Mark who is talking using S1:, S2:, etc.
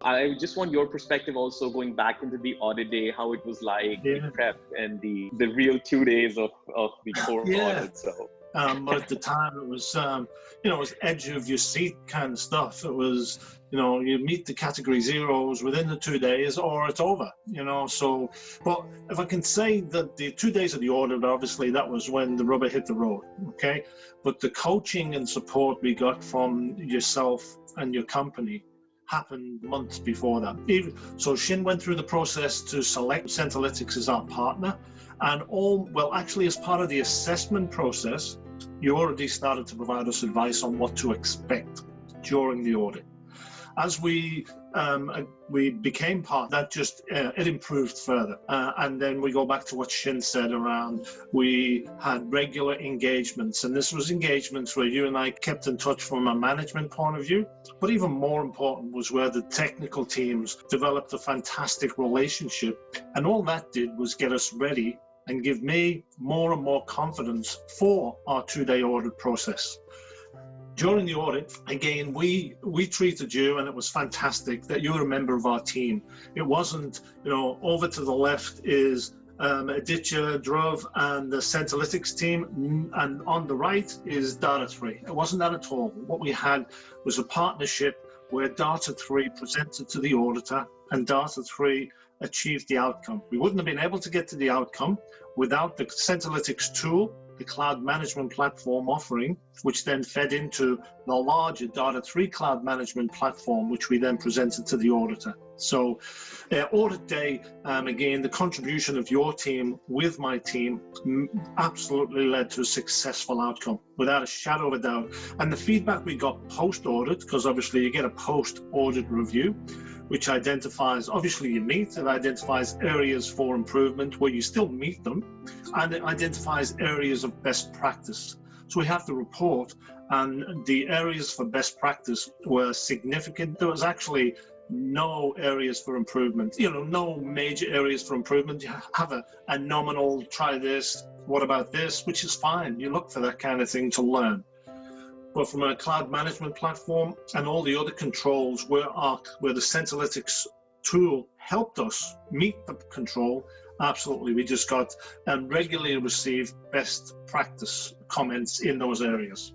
S1: I just want your perspective also going back into the audit day, how it was like, the prep and the real 2 days of the core audit. So.
S2: But at the time it was, it was edge of your seat kind of stuff. It was, you meet the category zeros within the 2 days or it's over, so, but if I can say that the 2 days of the audit, obviously that was when the rubber hit the road, okay? But the coaching and support we got from yourself and your company happened months before that. So Shin went through the process to select Centilytics as our partner, and actually as part of the assessment process, you already started to provide us advice on what to expect during the audit. As we became part, that just it improved further. And then we go back to what Shin said around, we had regular engagements, and this was engagements where you and I kept in touch from a management point of view. But even more important was where the technical teams developed a fantastic relationship, and all that did was get us ready and give me more and more confidence for our 2-day audit process. During the audit, again, we treated you, and it was fantastic that you were a member of our team. It wasn't, over to the left is Aditya, Dhruv, and the Centilytics team, and on the right is Data 3. It wasn't that at all. What we had was a partnership where Data 3 presented to the auditor, and Data 3 achieved the outcome. We wouldn't have been able to get to the outcome without the Centilytics tool, the cloud management platform offering, which then fed into the larger Data 3 cloud management platform, which we then presented to the auditor. So audit day, again, the contribution of your team with my team absolutely led to a successful outcome, without a shadow of a doubt. And the feedback we got post-audit, because obviously you get a post-audit review, which identifies, obviously it identifies areas for improvement where you still meet them, and it identifies areas of best practice. So we have to report, and the areas for best practice were significant. There was actually no areas for improvement, no major areas for improvement. You have a nominal, try this, what about this, which is fine. You look for that kind of thing to learn. But from a cloud management platform and all the other controls where the Centilytics tool helped us meet the control, absolutely, we just got and regularly received best practice comments in those areas.